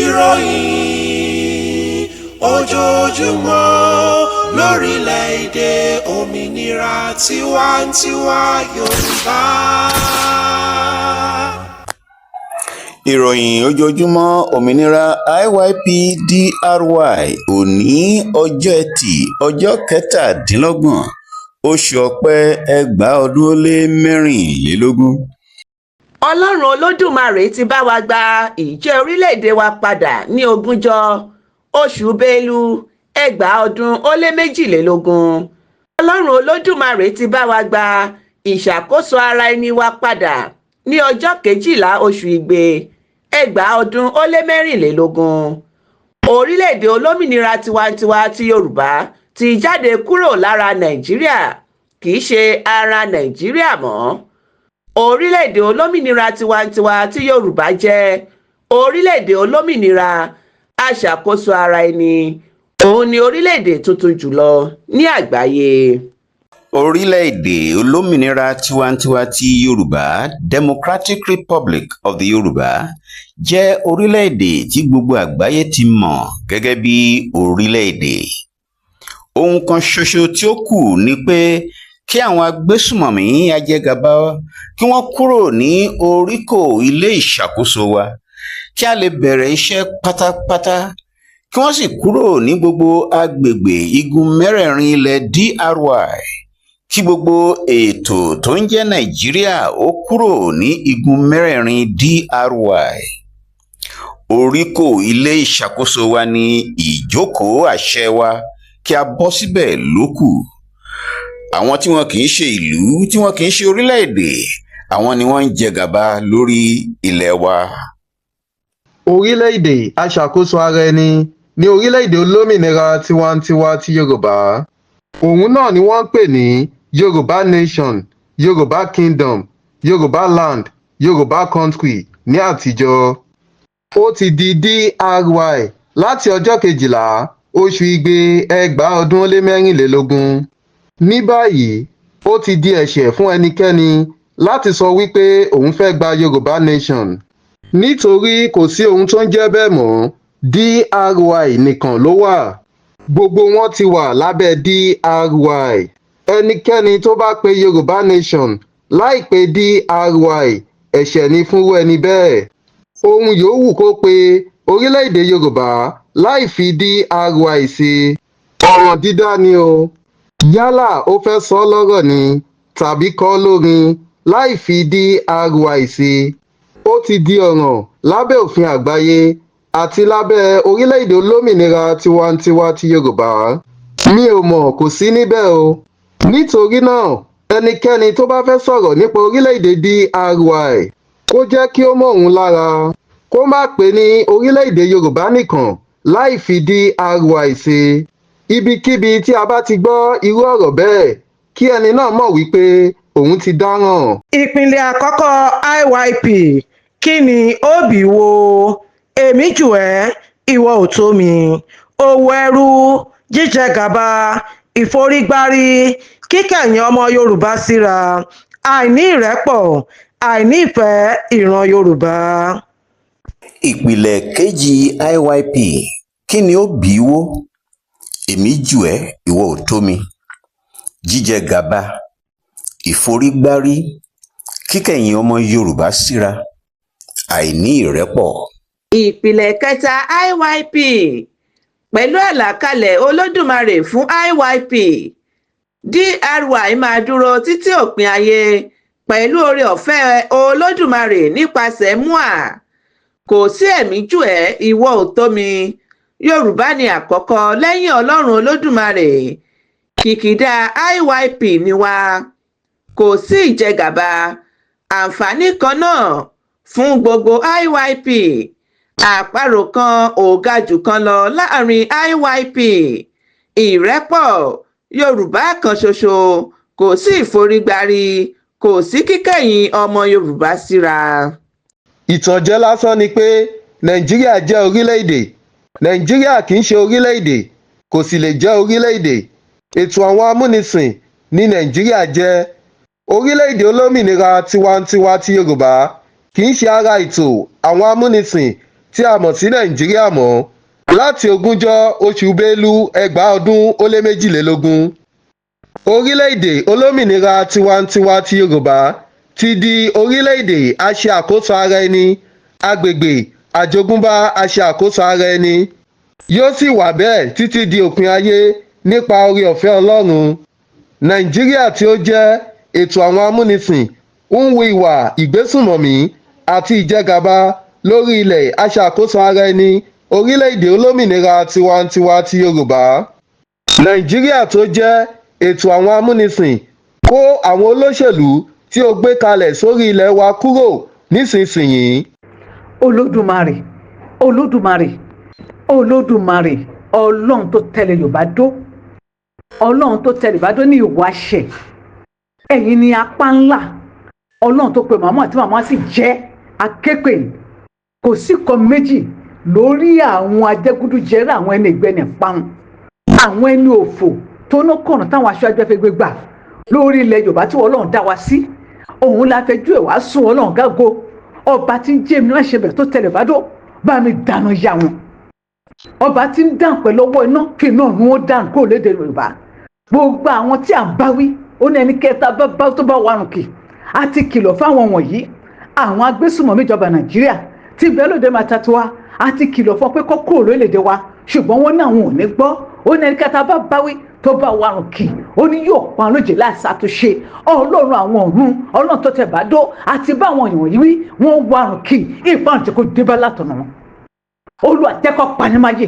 ìròyìn ojoojúmọ́ lórílẹ̀‐èdè òmìnira tiwantiwa Yorùbá. Ìròyìn ojoojúmọ́ òmìnira IYPDRY òní ọjọ́ Ẹtì ọjọ́ 17 oṣù Ọ̀pẹ 2024. Ọlọ́run Olódùmarè ti bá wa gba ìjẹ́ orílẹ̀-èdè wa padà ní 20 oṣù Bélú 2022. Ọlọ́run Olódùmarè ti bá wa gba ìṣàkóso ara ẹni wa padà ní ọjọ́ 12 oṣù Igbe 2024. Orílẹ̀-èdè olómìnira tiwantiwa ti Yorùbá ti jáde kúrò lára Nàìjíríà, kì í ṣe ara Nàìjíríà mọ́. Orílẹ̀-èdè olómìnira tiwantiwa tí Yorùbá jẹ́ orílẹ̀-èdè olómìnira aṣàkóso ara ẹni. Òun ni orílẹ̀-èdè tuntun jùlọ ní àgbáyé. Orílẹ̀-èdè olómìnira tiwantiwa ti Yorùbá Democratic Republic of the Yorùbá jẹ́ orílẹ̀-èdè tí gbogbo àgbáyé ti mọ̀ gẹ́gẹ́ bí orílẹ̀-èdè. Ohun kan ṣoṣo tí ó kù ni pé kí àwọn agbésùmọ̀mí ajẹgàba kí wọ́n kúrò ní oríkò ilé ìṣàkóso wa, kí a lè bẹ̀rẹ̀ iṣẹ́ pátápátá, kí wọ́n sì kúrò ní gbogbo agbègbè igun mẹ́rẹ̀ẹ̀rin ilẹ̀ DRY, kí gbogbo ètò tó ń jẹ́ Nàìjíríà ó kúrò ní igun mẹ́rẹ̀ẹ̀rin DRY. Oríkò ilé ìṣàkóso wa ní ìjókòó àṣẹ wa, kí a bọ́ síbẹ̀ lókù. Àwọn tí wọn kì í ṣe ìlú, tí wọn kì í ṣe orílẹ̀-èdè, àwọn ni wọ́n ń jẹ gàba lórí ilẹ̀ wa. Orílẹ̀-èdè aṣàkóso ara ẹni ní orílẹ̀-èdè olómìnira tiwantiwa ti Yorùbá. Òun náà ni wọ́n ń pè ní Yorubanation, Yorùbá Kingdom, Yorùbá Land, Yorùbá Country ní àtijọ́. Ó ti di DRY láti ọjọ́ 12 oṣù Igbe 2024. Ní báyìí, ó ti di ẹ̀ṣẹ̀ fún ẹnikẹ́ni láti sọ wípé òun fẹ́ gba Yorùbá Nation. Nítorí kò sí ohun tó ń jẹ́ bẹ́ẹ̀ mọ́, DRY nìkan ló wà. Gbogbo wọn ti wà lábẹ́ DRY. Ẹnikẹ́ni tó bá pe Yorùbá Nation láì pe DRY, ẹ̀ṣẹ̀ ni fúnrú ẹni bẹ́ẹ̀. Ohun yòówù kó pe orílẹ̀-èdè Yorùbá láì fi DRY sí, ọ̀ràn dídá ni o. Yálà ó fẹ́ sọ lọ́rọ̀ ni tàbí kọ lórin láì fi DRY sí. Ó ti di ọ̀ràn lábẹ́ òfin àgbáyé àti lábẹ́ orílẹ̀-èdè olómìnira tiwantiwa ti Yorùbá. Mi ò mọ̀, kò sí níbẹ̀ o. Nítorí náà, ẹnikẹ́ni tó bá fẹ́ sọ̀rọ̀ nípa orílẹ̀-èdè DRY, kó jẹ́ kí ó mọ́ òun lára. Kó má pè ní orílẹ̀-èdè Yorùbá nìkan láì fi DRY sí. Ibikíbi tí a bá ti gbọ́ irú ọ̀rọ̀ bẹ́ẹ̀, kí ẹni náà mọ̀ wípé òun ti dáràn. Ìpínlẹ̀ àkọ́kọ́ IYP, kí ni ó bì wò? Èmi jù ẹ́, ìwọ ò tó mi. Òwò ẹrú, jíjẹ gàba, ìforígbárí, kíkẹ̀yìn ọmọ Yorùbá síra, àìní ìrẹ́pọ̀, àìní ìfẹ́ ìran Yorùbá. Ìpìlẹ̀ kejì IYP, kí ni ó bì wò? Èmi jù ẹ́, ìwọ ò tó mi. Jíjẹ gàba, ìforígbárí, kíkẹ̀yìn ọmọ Yorùbá síra, àìní ìrẹ́pọ̀. Ìpìlẹ̀ kẹta IYP, pẹ̀lú àlàkalẹ̀ Olódùmarè fún IYP, DRY máa dúró títí òpin ayé pẹ̀lú oore ọ̀fẹ́ Olódùmarè nípasẹ̀ MUA. Kò sí èmi jù ẹ́, ìwọ ò tó mi. Yorùbá ni àkọ́kọ́ lẹ́yìn Ọlọ́run Olódùmarè. Kìkìdá IYP ni wá. Kò sí ìjẹgàba. Àǹfààní kan náà fún gbogbo IYP. Àparò kan ò ga jù kan lọ láàrin IYP. Ìrẹ́pọ̀, Yorùbá kan ṣoṣo, kò sí ìforígbárí, kò sí kíkẹ̀yìn ọmọ Yorùbá síra. Ìtànjẹ lásán ni pé Nàìjíríà jẹ́ orílẹ̀-èdè. Nàìjíríà kì í ṣe orílẹ̀-èdè, kò sì lè jẹ́ orílẹ̀-èdè. Ètò àwọn amúnisìn ní Nàìjíríà jẹ́. Orílẹ̀-èdè olómìnira tiwantiwa ti Yorùbá kì í ṣe ara ètò àwọn amúnisìn tí a mọ̀ sí Nàìjíríà mọ́ láti 20 oṣù Bélú 2022. Orílẹ̀-èdè olómìnira tiwantiwa ti Yorùbá ti di orílẹ̀-èdè aṣe àkóso ara ẹni, agbègbè àjogúnbá aṣe àkóso ara ẹni. Yóò sì wà bẹ́ẹ̀ títí di òpin ayé nípa oore-ọ̀fẹ́ Ọlọ́run. Nàìjíríà tí ó jẹ́ ètò àwọn amúnisìn ń hu ìwà ìgbésùnmọ̀mí àti ìjẹgàba lórí ilẹ̀ aṣàkóso ara ẹni orílẹ̀-èdè olómìnira tiwantiwa ti Yorùbá. Nàìjíríà tó jẹ́ ètò àwọn amúnisìn kó àwọn olóṣèlú tí ó gbé kalẹ̀ sórí ilẹ̀ wa kúrò nísinsìnyí. Olódùmarè, Olódùmarè, Olódùmarè, Ọlọ́run tó tẹ̀lé Yorùbá dó, Ọlọ́run tó tẹ̀lé Yorùbá dó ní ìwáṣẹ̀. Ẹ̀yin ni apá ńlá, Ọlọ́run tó pe màmá àti màmá sì jẹ́ akéèpè. Kò sí kan méjì lórí àwọn ajẹgúdújẹrá, àwọn ẹni ìgbẹ́ni parun, àwọn ẹni òfò tó ná kọ̀nà táwọn aṣáájú ẹfẹ́ gbé gbà lórí ilẹ̀ Yorùbá tí Ọlọ́run dá wa sí. Òun la fẹjú ẹ̀ wá sùn Ọlọ́run gágo. Ọba tí ń jẹ́ èmi náà ṣe bẹ̀ tó tẹ̀lé Yorùbá dó, bá mi dáná ya wọn. Ọba tí ń dàn pẹ̀lú ọwọ́ iná kí iná ọ̀run ó dàn kó lédè Yorùbá. Gbogbo àwọn tí à ń bá wí, ó ní ẹni kẹta bá tó bá warùn kì. A ti kìlọ̀ fáwọn wọ̀nyí, àwọn agbésùnmọ̀mí ìjọba Nàìjíríà tí bẹ́ẹ̀ lóde máa tatu wa, a ti kìlọ̀ fún pé kó kúrò lórílẹ̀‐èdè wa, ṣùgbọ́n wọ́n ní àwọn ò ní gbọ́. Ó ní ẹni kẹta bá wí tó bá warùn kì, ó ní yóò pa lójì láìsí àtúnṣe. Ọlọ́run àwọn ọ̀run, Ọlọ́run tó tẹ̀ bá dó, àti bá àwọn èèyàn yìí wí, wọ́n warùn kì, ìparun tí kò dé bá látọ̀nà wọn. Olúwa jẹ́ kó panimáyé,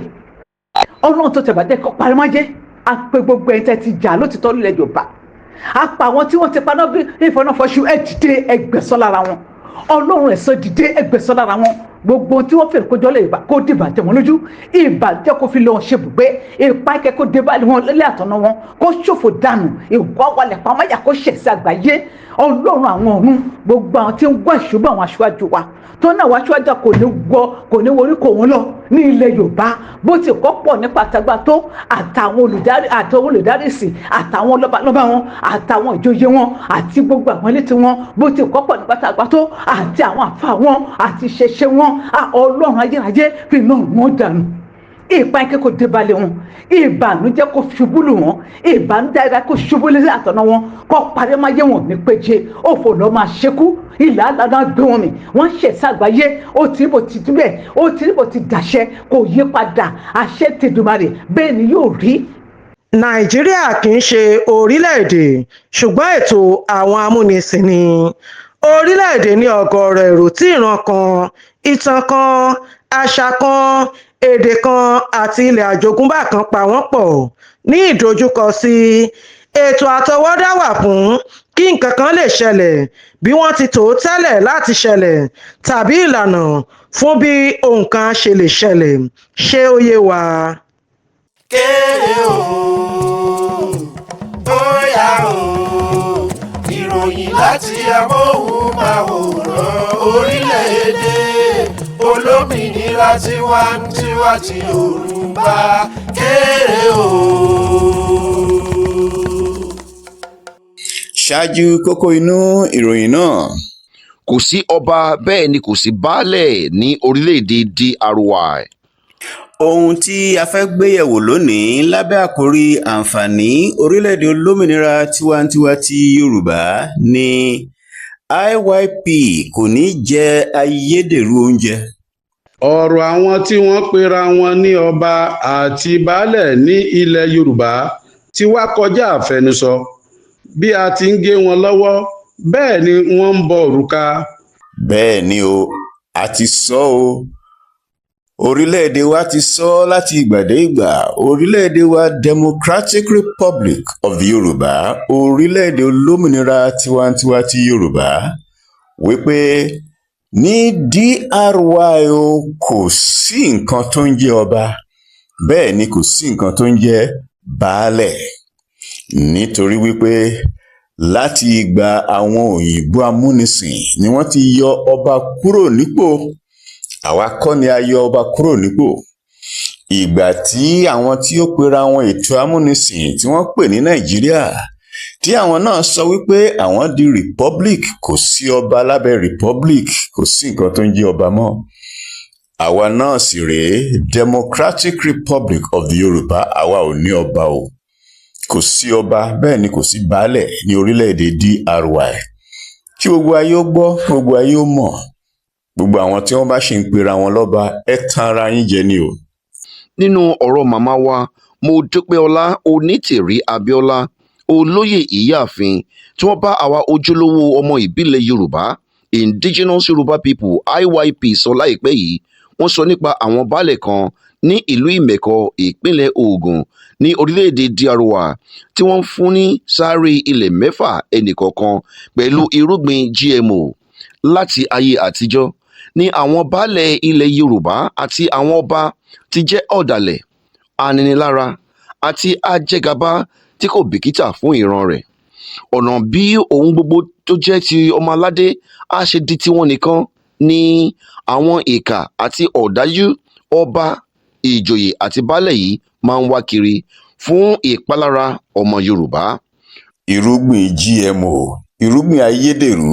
Ọlọ́run tó tẹ̀ bá jẹ́ kó panimáyé. A pe gbogbo ẹni tẹ́ ti jà lótìtọ́ nílẹ̀ Yorùbá, a pa àwọn tí wọ́n ti paná bí ìfọ̀nàfọ̀ṣù, ẹ dìde ẹgbẹ̀sọ́ lára wọn. Ọlọ́run ẹ̀sọ́ dìde ẹgbẹ̀sọ́ lára wọn. Gbogbo tí wọ́n fèrè kójọ́ lè bá kó dìbà tẹ̀ wọ́n lójú, ìbàjẹ́ kó fi lọ́ọ́ ṣe bùgbé, ipa ikẹ́ kó dé bá wọn lẹ́lẹ́ àtọ̀nà wọn, kó ṣòfò dànù, ìwà wàlẹ̀ pàmáyà kó ṣẹ̀ sí àgbáyé. Ọlọ́run àwọn ọ̀run, gbogbo àwọn tí ń gbọ́ ìṣubú àwọn aṣáájú wa tó náà wá aṣáájú kò ní worí kò wọ́n lọ ní ilẹ̀ Yorùbá, bó ti kọ́ pọ̀ nípa àtàgbà tó, àtàwọn olùdarí sí, àtàwọn lọ́balọ́ba wọn, àtàwọn ìjòyè wọn, àti gbogbo àwọn elétí wọn, bó ti kọ́ pọ̀ nípa àtàgbà tó, àti àwọn àfa wọn, àti ìṣẹ̀ṣe wọn. Ọlọ́run ayérayé fi iná wọn dànù, ìpa ike kò dé balẹ̀ wọn, ìbànújẹ́ kò ṣubú lù wọn, ìbànújẹ́ kò ṣubú lé àtọ̀nà wọn, kó parí máa yé wọn ní péje, òfò lọ́ máa ṣekú, ìlà àdàdà gbé wọn mì, wọ́n ṣẹ̀ sàgbáyé, ó ti bò ti dúbẹ̀, ó ti bò ti dàṣẹ, kò yí padà, àṣẹ tèdùmarè bẹ́ẹ̀ ni yóò rí. Nàìjíríà kì í ṣe orílẹ̀-èdè, ṣùgbọ́n ètò àwọn amúnisìn ni. Orílẹ̀-èdè ní ọ̀gọ̀ọ̀rọ̀ èrò tí ìran kan, ìtàn kan, àṣà kan, èdè kan àti ilẹ̀ àjogúnbá kan pa wọ́n pọ̀ ní ìdojúkọ sí. Ètò àtọwọ́dá wà fún kí nǹkan kan lè ṣẹlẹ̀ bí wọ́n ti tò ó tẹ́lẹ̀ láti ṣẹlẹ̀, tàbí ìlànà fún bí ohun kan ṣe lè ṣẹlẹ̀. Ṣé ó yé wa? Kéré o, bóyá o, ìròyìn láti amóhùnmáwòrán orílẹ̀-èdè olómìnira tiwantiwa ti Yorùbá. Kéré o. Ṣáájú kókó inú ìròyìn náà. Kò sí ọba bẹ́ẹ̀ ni kò sí baálẹ̀ ní orílẹ̀-èdè DRY. Ohun tí a fẹ́ gbéyẹ̀wò lónìí lábẹ́ àkórí àǹfààní orílẹ̀-èdè olómìnira tiwantiwa ti Yorùbá ni IYP kò ní jẹ ayédèrú oúnjẹ. Ọ̀rọ̀ àwọn tí wọ́n pera wọn ní ọba àti baálẹ̀ ní ilẹ̀ Yorùbá ti wá kọjá àfẹnusọ. Bí a ti ń gé wọn lọ́wọ́, bẹ́ẹ̀ ni wọ́n ń bọ òrùka. Bẹ́ẹ̀ ni o, a ti sọ o. Orílẹ̀-èdè wa ti sọ láti ìgbà dé ìgbà, orílẹ̀-èdè wa Democratic Republic of the Yorùbá, orílẹ̀-èdè olómìnira tiwantiwa ti Yorùbá, wípé ní DRY o kò sí nǹkan tó ń jẹ́ ọba, bẹ́ẹ̀ ni kò sí nǹkan tó ń jẹ́ baálẹ̀, nítorí wípé láti ìgbà àwọn òyìnbó amúnisìn ni wọ́n ti yọ ọba kúrò nípò. Àwa kọ́ ni a yọ ọba kúrò nípò. Ìgbà tí àwọn tí ó pera wọn ètò amúnisìn tí wọ́n pè ní Nàìjíríà tí àwọn náà sọ wípé àwọn di republic, kò sí ọba lábẹ́ republic, kò sí nǹkan tó ń jẹ́ ọba mọ́. Àwa náà sì rèé, Democratic Republic of the Yoruba, àwa ò ní ọba o. Kò sí ọba, bẹ́ẹ̀ ni kò sí baálẹ̀ ní orílẹ̀-èdè DRY. Kí gbogbo ayé ó gbọ́, gbogbo ayé ó mọ̀. Gbogbo àwọn tí wọ́n bá ṣì ń pera wọn lọ́ba, ẹ tan ara yín jẹ ni o. Nínú ọ̀rọ̀ màmá wa mrsmudupeonitirimkoabiola, olóyè ìyáàfin tí wọ́n bá àwa ojúlówó ọmọ ìbílẹ̀ Yorùbá, Indigenous Yoruba People IYP sọ láìpẹ́ yìí, wọ́n sọ nípa àwọn baálẹ̀ kan ní ìlú Ìmẹ̀kọ, ìpínlẹ̀ Ògùn ní orílẹ̀-èdè DRY tí wọ́n fún ní sáré ilẹ̀ 6 ẹnìkọ̀ọ̀kan pẹ̀lú irúgbìn GMO. Láti ayé àtijọ́ ni àwọn baálẹ̀ ilẹ̀ Yorùbá àti àwọn ọba ti jẹ́ ọ̀dàlẹ̀, aninilára àti ajẹgàba tí kò bìkítà fún ìran rẹ̀. Ọ̀nà bí ohun gbogbo tó jẹ́ ti ọmọ aládé á ṣe di tiwọn nìkan ni àwọn ìkà àti ọ̀dájú ọba, ìjòyè àti baálẹ̀ yìí máa ń wá kiri fún ìpalára ọmọ Yorùbá. Irúgbìn GMO, irúgbìn ayédèrú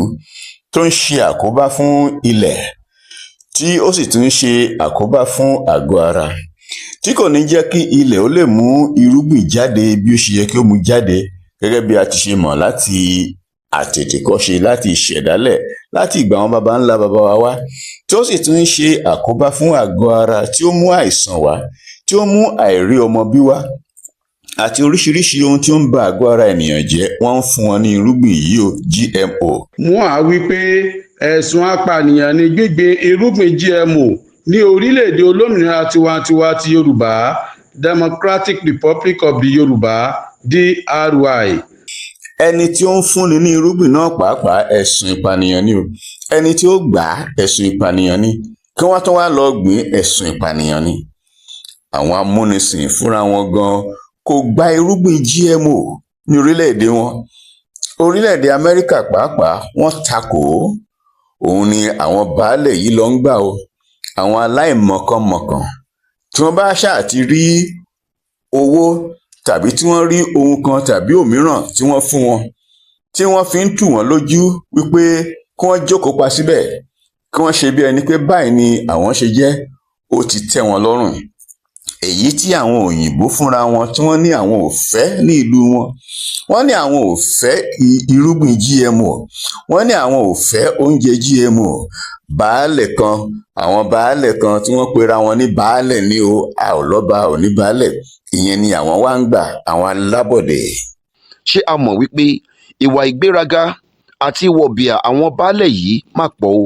tó ń ṣe àkóbá fún ilẹ̀, tí ó sì tún ń ṣe àkóbá fún àgọ́ ara, tí kò ní jẹ́ kí ilẹ̀ ó lè mú irúgbìn jáde bí ó ṣe yẹ kí ó mú jáde, gẹ́gẹ́ bí a ti ṣe mọ̀ láti àtètèkọ́ṣe, láti ìṣẹ̀dálẹ̀, láti ìgbà àwọn baba ńlá baba wa wá, tí ó sì tún ń ṣe àkóbá fún àgọ́ ara, tí ó mú àìsàn wá, tí ó mú àìrí ọmọ bí wá, àti oríṣiríṣi ohun tí ó ń ba àgọ́ ara ènìyàn jẹ́, wọ́n ń fún wọn ní irúgbìn yìí o, GMO. wọ́n á wí pé ẹ̀sùn apànìyàn ni gbígbin irúgbìn GMO ní orílẹ̀-èdè olómìnira tiwantiwa ti Yorùbá, Democratic Republic of the Yoruba, DRY. Ẹni tí ó ń fúnni ní irúgbìn náà pàápàá ẹ̀sùn ìpànìyàn ni o. Ẹni tí ó gbà á ẹ̀sùn ìpànìyàn ni. Kí wọ́n tó wá lọ gbìn ẹ̀sùn ìpànìyàn ni. Àwọn amúnisìn fúnra wọn gan kò gba irúgbìn GMO ní orílẹ̀-èdè wọn. Orílẹ̀-èdè Amẹ́ríkà pàápàá wọ́n takò ó. Òun ni àwọn baálẹ̀ yìí lọ ń gbà o. Àwọn aláìmọ̀kànmọ̀kàn tí wọ́n bá ṣáà ti rí owó tàbí tí wọ́n rí ohun kan tàbí òmíràn tí wọ́n fún wọn, tí wọ́n fi ń tù wọ́n lójú wípé kí wọ́n jókòó pa síbẹ̀, kí wọ́n ṣe bí ẹni pé báyìí ni àwọn ṣe jẹ́, ó ti tẹ́ wọn lọ́rùn. Èyí tí àwọn òyìnbó fúnra wọn tí wọ́n ní àwọn ò fẹ́ ní ìlú wọn, wọ́n ní àwọn ò fẹ́ irúgbìn GMO, wọ́n ní àwọn ò fẹ́ oúnjẹ GMO. Baálẹ̀ kan, àwọn baálẹ̀ kan tí wọ́n pera wọn ní baálẹ̀ ní o, a ò lọ́ba ò ní baálẹ̀, ìyẹn ni àwọn wá ń gbà, àwọn alábọ̀dé. Ṣé a mọ̀ wípé ìwà ìgbéraga àti wọ̀bìà àwọn baálẹ̀ yìí má pọ̀ o,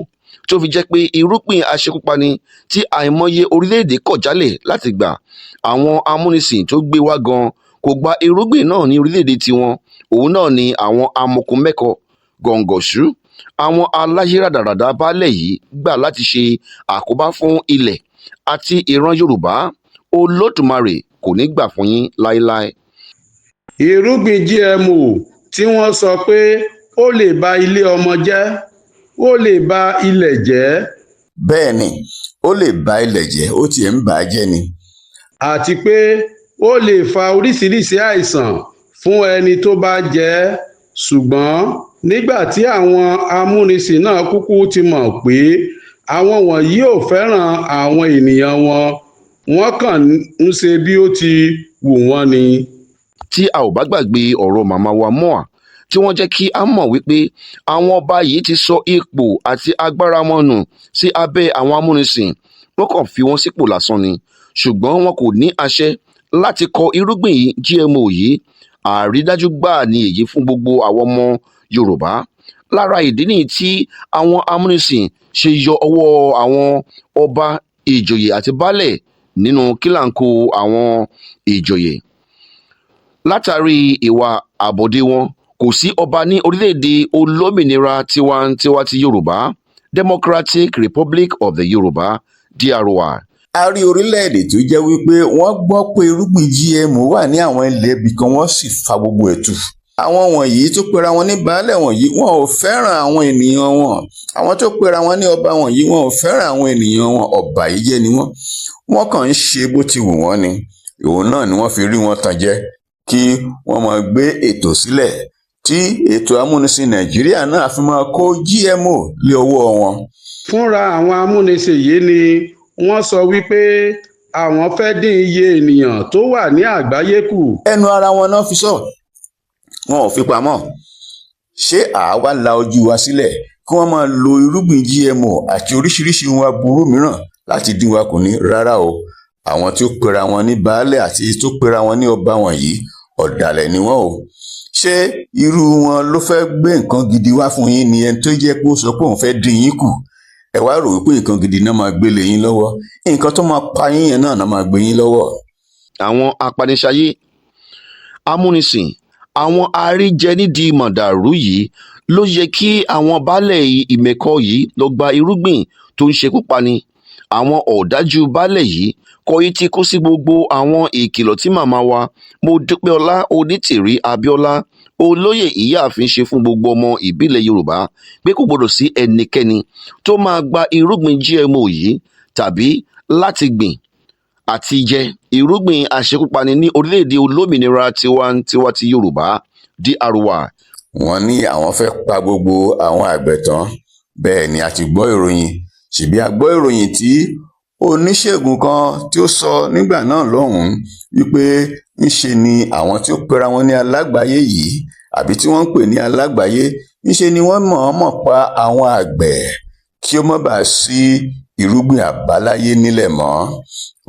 tó fi jẹ́ pé irúgbìn aṣekúpani tí àìmọye orílẹ̀-èdè kọ̀ jálẹ̀ láti gbà, àwọn amúnisìn tó gbé wá gan kò gba irúgbìn náà ní orílẹ̀-èdè tiwọn. Òun náà ni àwọn amokunmẹ́kọ, gọ̀ǹgọ̀ṣú, àwọn aláyé ràdàràdà baálẹ̀ yìí gbà láti ṣe àkóbá fún ilẹ̀ àti ìran Yorùbá. Olódùmarè kò ní gbà fún yín láéláé. Irúgbìn GMO tí wọ́n sọ pé ó lè ba ilé ọmọ jẹ́, ó lè ba ilẹ̀ jẹ́. Bẹ́ẹ̀ ni, ó lè ba ilẹ̀ jẹ́, ó tiẹ̀ ń bà á jẹ́ ni. Àti pé ó lè fa oríṣiríṣi àìsàn fún ẹni tó bá jẹ ẹ́. Ṣùgbọ́n nígbà tí àwọn amúnisìn náà kúkú ti mọ̀ pé àwọn wọ̀nyí ò fẹ́ràn àwọn ènìyàn wọn, wọ́n kàn ń ṣe bí ó ti wù wọ́n ni. Tí a ò bá gbàgbé ọ̀rọ̀ màmá wa Moa, tí wọ́n jẹ́ kí a mọ̀ wípé àwọn ọba yìí ti sọ ipò àti agbára wọn nù sí abẹ́ àwọn amúnisìn, wọ́n kàn fi wọ́n sípò lásán ni, ṣùgbọ́n wọn kò ní àṣẹ láti kọ irúgbìn GMO yìí. Àrídájú gbáà ni èyí fún gbogbo àwọn ọmọ Yorùbá. Lára ìdí nìyí tí àwọn amúnisìn ṣe yọ ọwọ́ àwọn ọba, ìjòyè àti baálẹ̀ nínú kílàńkó àwọn ìjòyè. Látàrí ìwà àbọ̀dé wọn, kò sí ọba ní orílẹ̀-èdè olómìnira tiwantiwa ti Yorùbá, Democratic Republic of the Yoruba, DRY. A rí orílẹ̀-èdè tó jẹ́ wípé wọ́n gbọ́ pé irúgbìn GMO wà ní àwọn ilẹ̀ ibì kan, wọ́n sì fa gbogbo ẹ̀tù. Àwọn wọ̀nyí tó pera wọn ní baálẹ̀ wọ̀nyí, wọn ò fẹ́ràn àwọn ènìyàn wọn. Àwọn tó pera wọn ní ọba wọ̀nyí, wọn ò fẹ́ràn àwọn ènìyàn wọn. Ọ̀bàyéjẹ́ ni wọ́n. Wọ́n kàn ń ṣe bó ti wù wọ́n ni. Òun náà ni wọ́n fi rí wọn tàn jẹ kí wọ́n máa gbé ètò sílẹ̀ tí ètò amúnisìn Nàìjíríà náà fi máa kó GMO lé ọwọ́ wọn. Fúnra àwọn amúnisìn yìí ni wọ́n sọ wípé àwọn fẹ́ dín iye ènìyàn tó wà ní àgbáyé kù. Ẹnu ara wọn náà fi sọ, wọn ò fi pamọ́. Ṣé àwa la ojú wa sílẹ̀ kí wọ́n máa lo irúgbìn GMO àti oríṣiríṣi ohun aburú mìíràn láti dín wa kù ní? Rárá o, àwọn tí ó pera wọn ní baálẹ̀ àti tó pera wọn ní ọba wọ̀nyí ọ̀dàlẹ̀ ni wọ́n o. Ṣé irú wọn ló fẹ́ gbé nǹkan gidi wá fún yín ni ẹni tó jẹ́ pé ó sọ pé òun fẹ́ dín yín kù? Ẹ wá rò wípé nǹkan gidi náà máa gbé lé yín lọ́wọ́, nǹkan tó máa pa yín yẹn náà máa gbé yín lọ́wọ́. Àwọn apaniṣayé, amúnisìn, àwọn àríjẹnídìí mọ̀dàrú yìí ló yẹ kí àwọn baálẹ̀ ìmẹ̀kọ yìí lọ gba irúgbìn tó ń ṣekú pani. Àwọn ọ̀dájú baálẹ̀ yìí kọ̀yí ti kó sí gbogbo àwọn ìkìlọ̀ tí màmá wa Mrsmudupeonitirimkoabiola olóyè ìyáàfin ṣe fún gbogbo ọmọ ìbílẹ̀ Yorùbá pé kò gbọdọ̀ sí ẹnikẹ́ni tó máa gba irúgbìn GMO yìí tàbí láti gbìn àti jẹ irúgbìn aṣekúpani ní orílẹ̀-èdè olómìnira tiwantiwa ti Yorùbá DRY. Wọ́n ní àwọn fẹ́ pa gbogbo àwọn àgbẹ̀ tán. Bẹ́ẹ̀ ni a ti gbọ́ ìròyìn, ṣebí a gbọ́ ìròyìn tí oníṣègùn kan tí ó sọ nígbà náà lọ́hùn-ún wípé ńṣe ni àwọn tí ó pera wọn ní alágbàáyé yìí àbí tí wọ́n ń pè ní alágbàáyé, ńṣe ni wọ́n mọ̀ọ́mọ̀ pa àwọn àgbẹ̀ kí ó má bàa sí irúgbìn àbáláyé nílẹ̀ mọ́.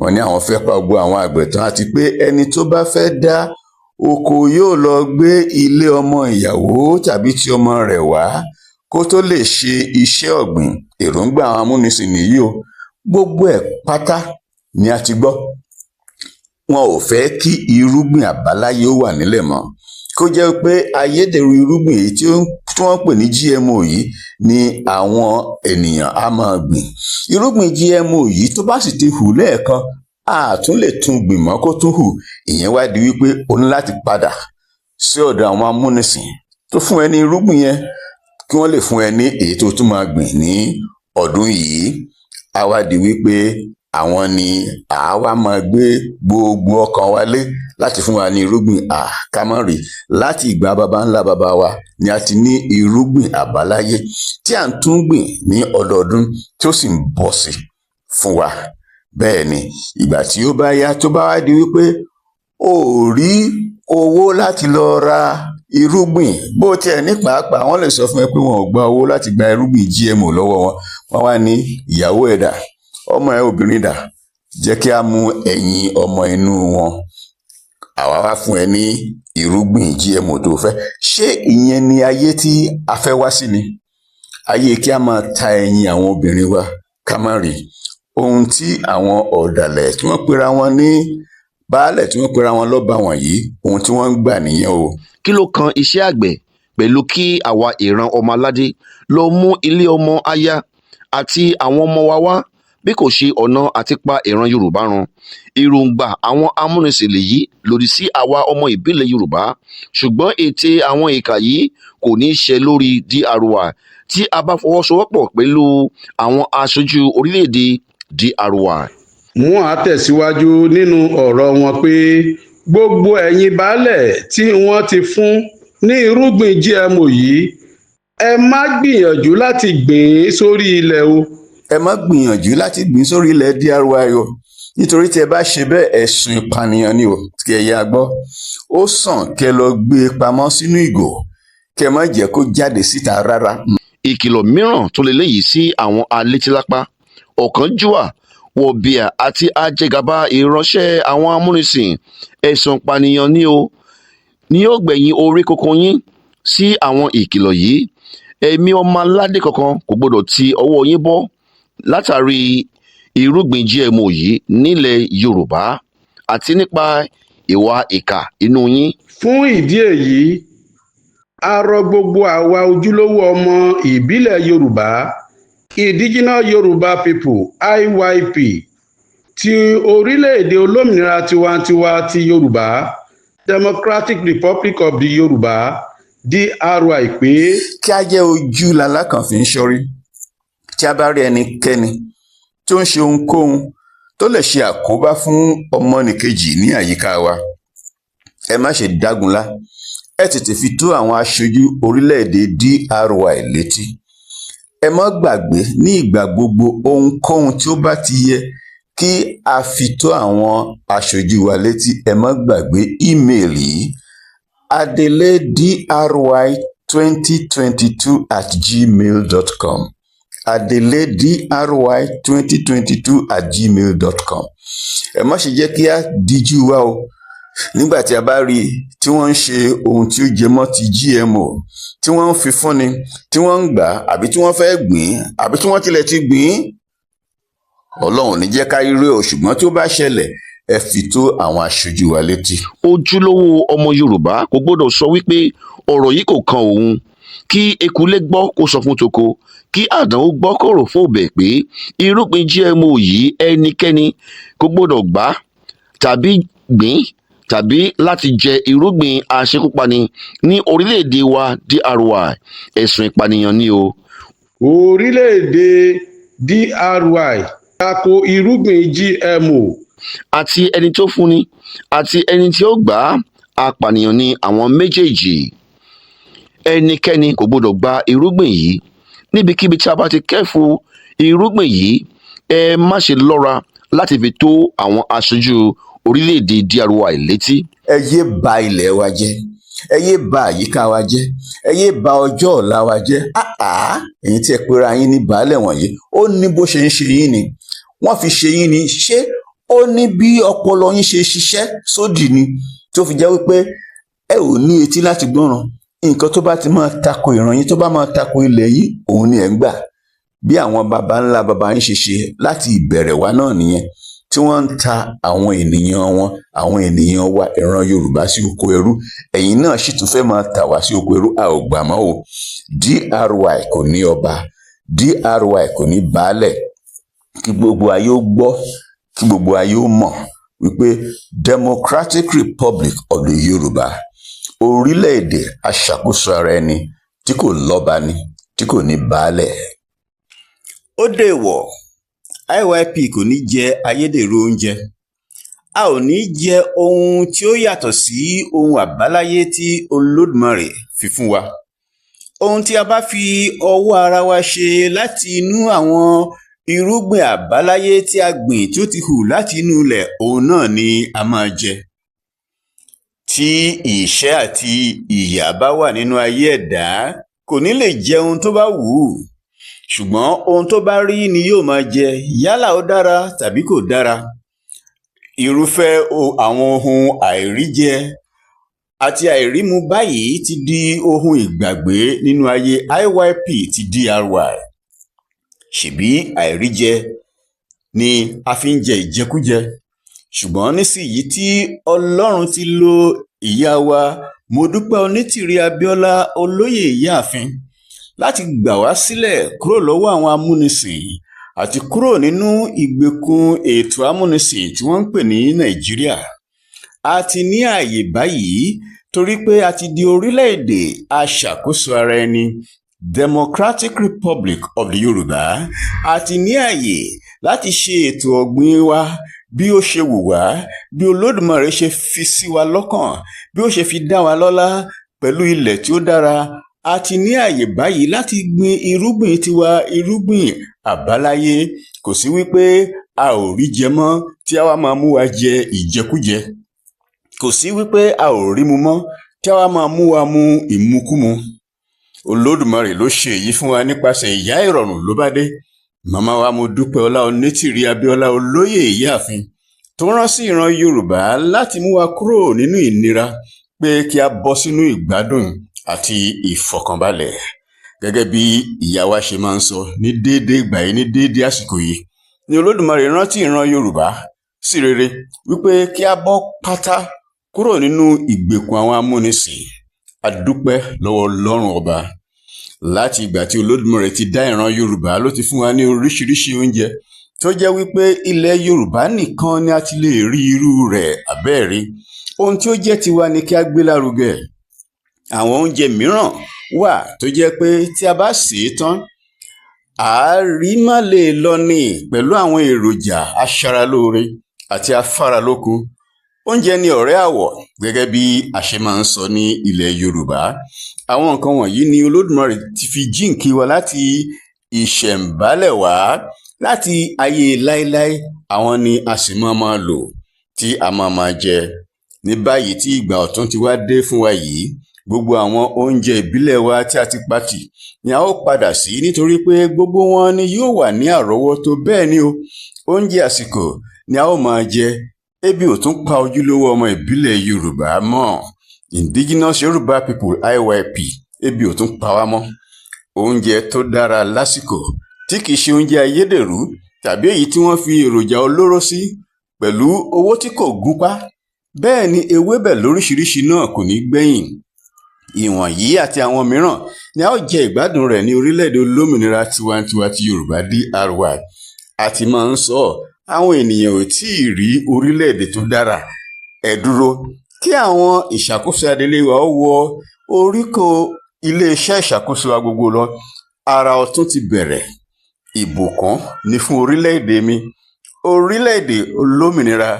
Wọ́n ní àwọn fẹ́ pa gbogbo àwọn àgbẹ̀ tán àti pé ẹni tó bá fẹ́ dá oko yóò lọ gbé ilé ọmọ ìyàwó tàbí ti ọmọ rẹ̀ wá kó tó lè ṣe iṣẹ́ ọ̀gbìn. Èròǹgbà àwọn amúnisìn nìyí o. Gbogbo ẹ̀ pátá ni a ti gbọ́. Wọn ò fẹ́ kí irúgbìn àbáláyé ó wà nílẹ̀ mọ́, kó jẹ́ pé ayédèrú irúgbìn èyí tí wọ́n pè ní GMO yìí ni àwọn ènìyàn á máa gbìn. Irúgbìn GMO yìí tó bá sì ti hù lẹ́ẹ̀kan, a tún lè tún gbìn mọ́ kó tún hù. Ìyẹn wá di wípé o ní láti padà sí ọ̀dọ̀ àwọn amúnisìn tó fún ẹ ní irúgbìn yẹn kí wọ́n lè fún ẹ ní èyí tó tún máa gbìn ní ọdún yìí. A wá di wípé àwọn ni àwa máa gbé gbogbo ọkàn wa lé láti fún wa ní irúgbìn àkámọ́rì. Láti ìgbà baba ńlá baba wa ni a ti ní irúgbìn àbáláyé tí à ń tún gbìn ní ọdọọdún tí ó sì ń bọ̀ sí fún wa. Bẹ́ẹ̀ ni ìgbà tí ó bá yá tó bá wá di wípé o ò rí owó láti lọ ra irúgbìn, bó tiẹ̀ ní pàápàá wọ́n lè sọ fún ẹ pé wọn ò gba owó láti gba irúgbìn GMO lọ́wọ́ wọn. Wọ́n wá ní ìyàwó ẹ̀ dà, ọmọ ẹ̀ obìnrin dà, jẹ́ kí a mú ẹ̀yìn ọmọ inú wọn, àwa wá fún ẹ ní irúgbìn GMO tó fẹ́. Ṣé ìyẹn ni ayé tí a fẹ́ wá sí ni? Ayé kí a máa ta ẹ̀yìn àwọn obìnrin wa ká má rí. Ohun tí àwọn ọ̀dàlẹ̀ tí wọ́n pera wọn ní baálẹ̀ tí wọ́n pera wọn lọ́ba wọ̀nyí, ohun tí wọ́n ń gbà nìyẹn o. Kí ló kan iṣẹ́ àgbẹ̀ pẹ̀lú kí àwa ìran ọmọ aládé lọ mú ilé ọmọ aya àti àwọn ọmọ wa wá bí kò ṣe ọ̀nà àti pa ìran Yorùbá run? Èròǹgbà àwọn amúnisìn lèyí lòdì sí àwa ọmọ ìbílẹ̀ Yorùbá, ṣùgbọ́n ète àwọn ìkà yìí kò ní ṣe lórí DRY tí a bá fọwọ́sowọ́pọ̀ pẹ̀lú àwọn aṣojú orílẹ̀-èdè DRY. Wọ́n á tẹ̀síwájú nínú ọ̀rọ̀ wọn pé gbogbo ẹ̀yin baálẹ̀ tí wọ́n ti fún ní irúgbìn GMO yìí, ẹ má gbìyànjú láti gbìn ín sórí ilẹ̀ o. Ẹ má gbìyànjú láti gbìn sórí ilẹ̀ DRY o, nítorí tí ẹ bá ṣe bẹ́ẹ̀ ẹ̀sùn ìpànìyàn ni o. Kí ẹ yá gbọ́, ó sàn kẹ́ lọ gbé e pamọ́ sínú ìgò, kẹ́ má jẹ́ kó jáde síta rárá. Ìkìlọ̀ mìíràn tó leléyìí sí àwọn alétílápá, ọ̀kánjúwà, wọ̀bìà àti ajẹgàba ìránṣẹ́ àwọn amúnisìn. Ẹ̀sùn ìpànìyàn ni yóò gbẹ̀yìn orí kókó yín sí àwọn ìkìlọ̀ yìí. Ẹ̀mí ọmọ aládé kankan kò gbọdọ̀ ti ọwọ́ yín bọ́ látàrí irúgbìn GMO yìí nílẹ̀ Yorùbá àti nípa ìwà ìkà inú yín. Fún ìdí èyí, a rọ gbogbo àwa ojúlówó ọmọ ìbílẹ̀ Yorùbá, Indigenous Yoruba People IYP ti orílẹ̀-èdè olómìnira tiwantiwa ti Yorùbá Democratic Republic of the Yorùbá DRY pé kí a jẹ́ ojú lalákàn fi ń ṣọ́rí. Tí a bá rí ẹnikẹ́ni tó ń ṣe ohunkóhun tó lè ṣe àkóbá fún ọmọnìkejì ní àyíká wa, ẹ má ṣe dágunlá, ẹ tètè fi tó àwọn aṣojú orílẹ̀-èdè DRY létí. Ẹ má gbàgbé ní ìgbà gbogbo ohunkóhun tí ó bá ti yẹ kí a fi tó àwọn aṣojú wa létí. Ẹ má gbàgbé ímeèlì yìí adeledry2022@gmail.com adeledry2022@gmail.com. Ẹ má ṣe jẹ́ kí a díjú wa o nígbà tí a bá rí tí wọ́n ń ṣe ohun tí ó jẹ mọ́ ti GMO tí wọ́n ń fi fúnni tí wọ́n ń gbà àbí tí wọ́n fẹ́ gbìn àbí tí wọ́n tilẹ̀ ti gbìn. Ọlọ́run ní jẹ́ ká rí o, ṣùgbọ́n tí ó bá ṣẹlẹ̀ ẹ fi tó àwọn aṣojú wa létí. Ojúlówó ọmọ Yorùbá kò gbọ́dọ̀ sọ wípé ọ̀rọ̀ yìí kò kan òun, kí ekulé gbọ́ kó sọ fún toko, kí àdánwò gbọ́ kó rò fún òbẹ̀ pé irúgbìn GMO yìí ẹnikẹ́ni kò gbọ́dọ̀ gbà tàbí gbìn tàbí láti jẹ irúgbìn aṣekúpani ní orílẹ̀-èdè wa DRY. Ẹ̀sùn ìpànìyàn ni o. Orílẹ̀-èdè DRY tako irúgbìn GMO. Àti ẹni tó fúnni àti ẹni tí ó gbà á, apànìyàn ni àwọn méjèèjì. Ẹnikẹ́ni kò gbọdọ̀ gba irúgbìn yìí. Níbikíbi tí a bá ti kẹ́fù irúgbìn yìí, ẹ má ṣe lọ́ra láti fi tó àwọn aṣojú orílẹ̀-èdè DRY létí. Ẹ yé ba ilẹ̀ wa jẹ́, ẹ yé ba àyíká wa jẹ́, ẹ yé ba ọjọ́ ọ̀la wa jẹ́. Ẹ̀yin tí ẹ pera yín ní baálẹ̀ wọ̀nyí, ó ní bó ṣe ń ṣe yín ni, wọ́n fi ṣe yín ni. Ṣé ó ní bí ọpọlọ yín ṣe ṣiṣẹ́ sódì ni tó fi jẹ́ wípé ẹ ò ní etí láti gbọ́ràn? Nǹkan tó bá ti máa tako ìran yín, tó bá máa tako ilẹ̀ yín, òun ni ẹ̀ ń gbà. Bí àwọn baba ńlá baba yín ṣe ṣe láti ìbẹ̀rẹ̀ wa náà nìyẹn, tí wọ́n ń ta àwọn ènìyàn wọn, àwọn ènìyàn wa ìran Yorùbá sí oko ẹrú. Ẹ̀yin náà sì tún fẹ́ máa tà wá sí oko ẹrú. A ò gbà mọ́ o. DRY kò ní ọba, DRY kò ní baálẹ̀. Kí gbogbo ayé ó gbọ́, kí gbogbo ayé ó mọ̀ wípé Democratic Republic of the Yoruba, orílẹ̀-èdè aṣàkóso ara ẹni tí kò lọ́ba ni, tí kò ní baálẹ̀. Ó dèwọ̀, IYP kò ní jẹ ayédèrú oúnjẹ. A ò ní jẹ ohun tí ó yàtọ̀ sí ohun àbáláyé tí Olódùmarè fi fún wa. Ohun tí a bá fi ọwọ́ ara wa ṣe láti inú àwọn irúgbìn àbáláyé tí a gbìn tí ó ti hù láti inú ilẹ̀, òun náà ni a máa jẹ. Tí ìṣẹ́ àti ìyà bá wà nínú ayé ẹ̀dá, kò ní lè jẹ ohun tó bá wù ú, ṣùgbọ́n ohun tó bá rí ni yóò máa jẹ, yálà ó dára tàbí kò dára. Irúfẹ́ àwọn ohun àìríjẹ àti àìrímu báyìí ti di ohun ìgbàgbé nínú ayé IYP ti DRY. Ṣèbí àìríjẹ ni a fi ń jẹ ìjẹkújẹ, ṣùgbọ́n nísìnyí tí Ọlọ́run ti lo ìyá wa Mọ́dúpẹ́onítìrí olóyè ìyáàfin láti gbà wá sílẹ̀ kúrò lọ́wọ́ àwọn amúnisìn àti kúrò nínú ìgbèkùn ètò amúnisìn tí wọ́n ń pè ní Nàìjíríà. A ti ní ààyè báyìí torí pé a ti di orílẹ̀-èdè aṣàkóso ara ẹni, Democratic Republic of the Yoruba. A ti ní ààyè láti ṣe ètò ọ̀gbìn wa bí ó ṣe wù wá, bí Olódùmarè ṣe fi sí wa lọ́kàn, bí ó ṣe fi dá wa lọ́lá pẹ̀lú ilẹ̀ tí ó dára. A ti ní ààyè báyìí láti gbin irúgbìn tiwa, irúgbìn àbáláyé. Kò sí wípé a ò rí jẹ mọ́ tí a wá máa mú wa jẹ ìjẹkújẹ. Kò sí wípé a ò rí mu mọ́ tí a wá máa mú wa mu ìmukúmu. Olódùmarè ló ṣe èyí fún wa nípasẹ̀ ìyá ìrọ̀rùn ló bá dé. Màmá wa Mọ́dúpẹ́onítìrí olóyè ìyáàfin tó rán sí ìran Yorùbá láti mú wa kúrò nínú ìnira pé kí a bọ́ sínú ìgbádùn àti ìfọ̀kànbalẹ̀. Gẹ́gẹ́ bí ìyá wa ṣe máa ń sọ ní déédéé ìgbà yìí, ní déédéé àsìkò yìí, ni Olódùmarè rántí ìran Yorùbá sí rere wípé kí a bọ́ pátá kúrò nínú ìgbèkùn àwọn amúnisìn. A dúpẹ́ lọ́wọ́ Ọlọ́run ọba. Láti ìgbà tí Olódùmarè ti dá ìran Yorùbá ló ti fún wa ní oríṣiríṣi oúnjẹ tó jẹ́ wípé ilẹ̀ Yorùbá nìkan ni a ti lè rí irú rẹ̀ àbẹ́ẹ̀rí. Ohun tí ó jẹ́ tiwa ni kí a gbé lárugẹ. Àwọn oúnjẹ mìíràn wà tó jẹ́ pé tí a bá sè é tán, àárí má lè lọ ní pẹ̀lú àwọn èròjà aṣaralóore àti afáralókun Oúnjẹ ni ọ̀rẹ́ àwọ̀ gẹ́gẹ́ bí a ṣe máa ń sọ ní ilẹ̀ Yorùbá. Àwọn nǹkan wọ̀nyí ni Olódùmarè ti fi jíǹkí wa láti ìṣẹ̀ǹbálẹ̀ wá, láti ayé láéláé. Àwọn ni a sì máa lò tí a máa jẹ. Ní báyìí tí ìgbà ọ̀tun ti wá dé fún wa yìí, gbogbo àwọn oúnjẹ ìbílẹ̀ wa tí a ti pàtì ni a ó padà sí, nítorí pé gbogbo wọn ni yóò wà ní àrọ́wọ́tó. Bẹ́ẹ̀ ni o, oúnjẹ àsìkò ni a ó máa jẹ. Ebi ò tún pa ojúlówó ọmọ ìbílẹ̀ Yorùbá mọ́. Indigenous Yoruba People IYP, ebi ò tún pa wá mọ́. Oúnjẹ tó dára lásìkò, tí kìí ṣe oúnjẹ ayédèrú tàbí èyí tí wọ́n fi èròjà olóró sí pẹ̀lú owó tí kò gúnpá. Bẹ́ẹ̀ ni ewébẹ̀ lóríṣiríṣi náà kò ní gbẹ̀yìn. Ìwọ̀nyí àti àwọn mìíràn ni a ó jẹ ìgbádùn rẹ̀ ní orílẹ̀-èdè olómìnira tiwantiwa ti Yorùbá DRY. A ti máa ń sọ, àwọn ènìyàn ò tí ì rí orílẹ̀-èdè tó dára. Ẹ dúró kí àwọn ìṣàkóso adelé wa ó wọ oríkò iléeṣẹ́ ìṣàkóso wa gbogbo lọ. Àrà ọ̀tun ti bẹ̀rẹ̀. Ìbùkún ni fún orílẹ̀-èdè mi, orílẹ̀-èdè olómìnira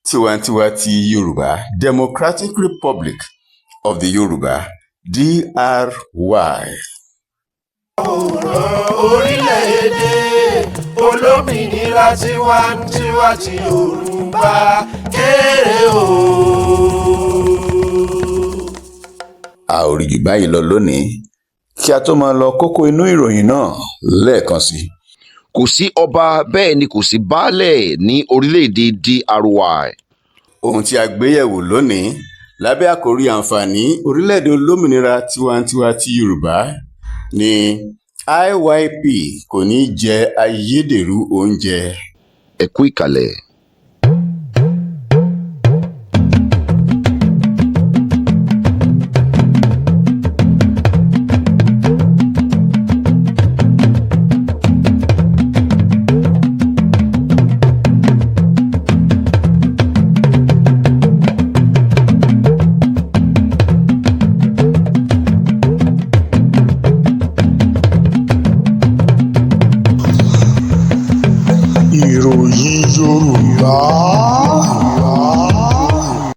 tiwantiwa ti Yorùbá, Democratic Republic of the Yoruba DRY. Orílẹ̀-èdè olómìnira tiwantiwa ti Yorùbá kéré o. A ò rí jù báyìí lọ lónìí. Kí a tó máa lọ, kókó inú ìròyìn náà lẹ́ẹ̀kan sí. Kò sí ọba, bẹ́ẹ̀ ni kò sí baálẹ̀ ní orílẹ̀-èdè DRY. Ohun tí a gbé yẹ̀wò lónìí lábẹ́ àkòrí àǹfààní orílẹ̀-èdè olómìnira tiwantiwa ti Yorùbá ni IYP kò ní jẹ ayédèrú oúnjẹ. Ẹ kú ìkàlẹ̀. Ìròyìn Yorùbá.